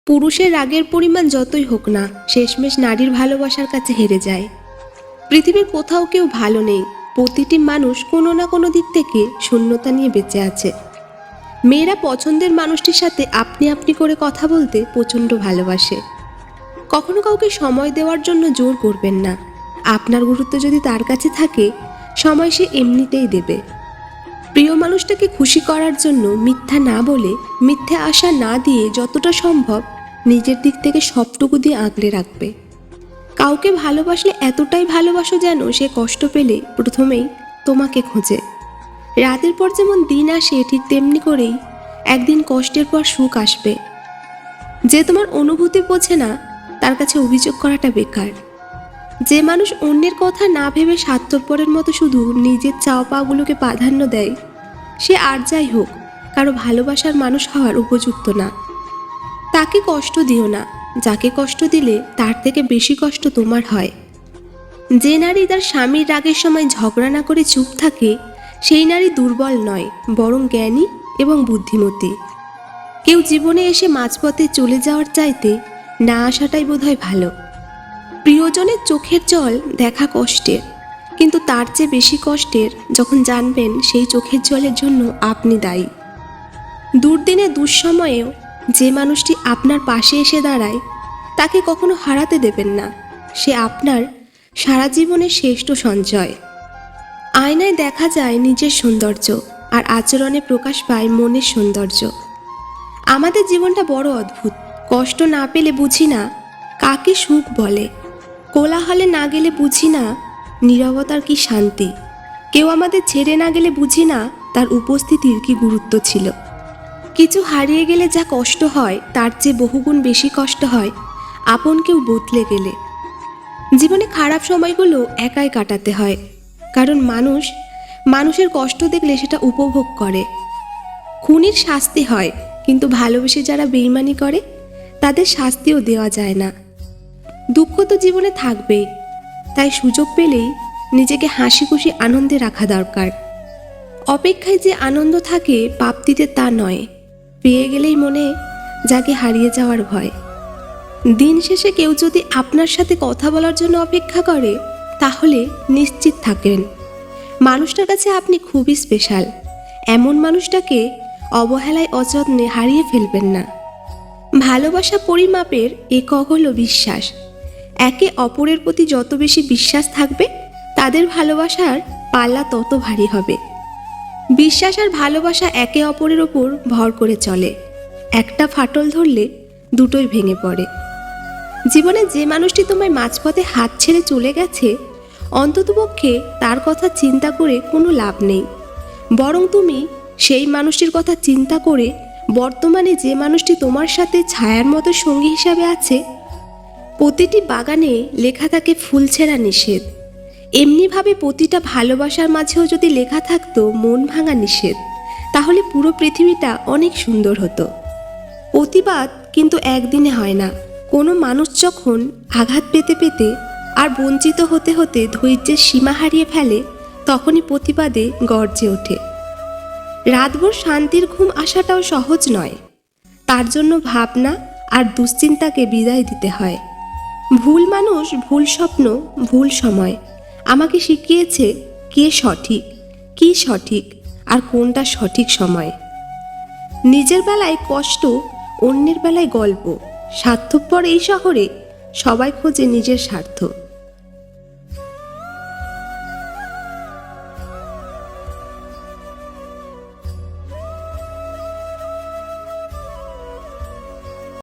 পুরুষের রাগের পরিমাণ যতই হোক না, শেষমেশ নারীর ভালোবাসার কাছে হেরে যায়। পৃথিবীর কোথাও কেউ ভালো নেই, প্রতিটি মানুষ কোনো না কোনো দিক থেকে শূন্যতা নিয়ে বেঁচে আছে। মেয়েরা পছন্দের মানুষটির সাথে আপনি আপনি করে কথা বলতে প্রচণ্ড ভালোবাসে। কখনো কাউকে সময় দেওয়ার জন্য জোর করবেন না। আপনার গুরুত্ব যদি তার কাছে থাকে, সময় সে এমনিতেই দেবে। প্রিয় মানুষটাকে খুশি করার জন্য মিথ্যা না বলে, মিথ্যে আশা না দিয়ে যতটা সম্ভব নিজের দিক থেকে সবটুকু দিয়ে আগলে রাখবে। কাউকে ভালোবাসলে এতটাই ভালোবাসো যেন সে কষ্ট পেলে প্রথমেই তোমাকে খোঁজে। রাতের পর যেমন দিন আসে, ঠিক তেমনি করেই একদিন কষ্টের পর সুখ আসবে। যে তোমার অনুভূতি বোঝে না, তার কাছে অভিযোগ করাটা বেকার। যে মানুষ অন্যের কথা না ভেবে স্বার্থপরের মতো শুধু নিজের চাওয়া পাওয়াগুলোকে প্রাধান্য দেয়, সে আর যাই হোক কারো ভালোবাসার মানুষ হওয়ার উপযুক্ত না। তাকে কষ্ট দিও না, যাকে কষ্ট দিলে তার থেকে বেশি কষ্ট তোমার হয়। যে নারী তার স্বামীর রাগের সময় ঝগড়া না করে চুপ থাকে, সেই নারী দুর্বল নয়, বরং জ্ঞানী এবং বুদ্ধিমতী। কেউ জীবনে এসে মাঝপথে চলে যাওয়ার চাইতে না আসাটাই বোধহয় ভালো। প্রিয়জনের চোখের জল দেখা কষ্টের, কিন্তু তার চেয়ে বেশি কষ্টের যখন জানবেন সেই চোখের জলের জন্য আপনি দায়ী। দুর্দিনে দুঃসময়েও যে মানুষটি আপনার পাশে এসে দাঁড়ায়, তাকে কখনো হারাতে দেবেন না। সে আপনার সারা জীবনের শ্রেষ্ঠ সঞ্চয়। আয়নায় দেখা যায় নিজের সৌন্দর্য, আর আচরণে প্রকাশ পায় মনের সৌন্দর্য। আমাদের জীবনটা বড় অদ্ভুত। কষ্ট না পেলে বুঝি না কাকে সুখ বলে, কোলাহলে না গেলে বুঝি না নীরবতার কি শান্তি, কেউ আমাদের ছেড়ে না গেলে বুঝি না তার উপস্থিতির কি গুরুত্ব ছিল। কিছু হারিয়ে গেলে যা কষ্ট হয়, তার চেয়ে বহুগুণ বেশি কষ্ট হয় আপন কেউ বদলে গেলে। জীবনে খারাপ সময়গুলো একাই কাটাতে হয়, কারণ মানুষের কষ্ট দেখলে সেটা উপভোগ করে। খুনির শাস্তি হয়, কিন্তু ভালোবেসে যারা বেইমানি করে তাদের শাস্তিও দেওয়া যায় না। দুঃখ তো জীবনে থাকবেই, তাই সুযোগ পেলেই নিজেকে হাসি খুশি আনন্দে রাখা দরকার। অপেক্ষায় যে আনন্দ থাকে, প্রাপ্তিতে তা নয়। পেয়ে গেলেই মনে যাকে হারিয়ে যাওয়ার ভয়। দিন শেষে কেউ যদি আপনার সাথে কথা বলার জন্য অপেক্ষা করে, তাহলে নিশ্চিত থাকেন মানুষটার কাছে আপনি খুবই স্পেশাল। এমন মানুষটাকে অবহেলায় অযত্নে হারিয়ে ফেলবেন না। ভালোবাসা পরিমাপের একক হলো বিশ্বাস। একে অপরের প্রতি যত বেশি বিশ্বাস থাকবে, তাদের ভালোবাসার পাল্লা তত ভারী হবে। বিশ্বাস আর ভালোবাসা একে অপরের ওপর ভর করে চলে। একটা ফাটল ধরলে দুটোই ভেঙে পড়ে। জীবনে যে মানুষটি তোমায় মাঝপথে হাত ছেড়ে চলে গেছে, অন্ততপক্ষে তার কথা চিন্তা করে কোনো লাভ নেই। বরং তুমি সেই মানুষটির কথা চিন্তা করে বর্তমানে যে মানুষটি তোমার সাথে ছায়ার মতো সঙ্গী হিসাবে আছে। প্রতিটি বাগানে লেখা থাকে ফুল ছেঁড়া নিষেধ, এমনিভাবে প্রতিটা ভালোবাসার মাঝেও যদি লেখা থাকতো মন ভাঙা নিষেধ, তাহলে পুরো পৃথিবীটা অনেক সুন্দর হতো। প্রতিবাদ কিন্তু একদিনে হয় না। কোনো মানুষ যখন আঘাত পেতে পেতে আর বঞ্চিত হতে হতে ধৈর্যের সীমা হারিয়ে ফেলে, তখনই প্রতিবাদে গর্জে ওঠে। রাতভর শান্তির ঘুম আসাটাও সহজ নয়। তার জন্য ভাবনা আর দুশ্চিন্তাকে বিদায় দিতে হয়। ভুল মানুষ, ভুল স্বপ্ন, ভুল সময় আমাকে শিখিয়েছে কে সঠিক, কি সঠিক আর কোনটা সঠিক সময়। নিজের বেলায় কষ্ট, অন্যের বেলায় গল্প। স্বার্থপর এই শহরে সবাই খোঁজে নিজের স্বার্থ।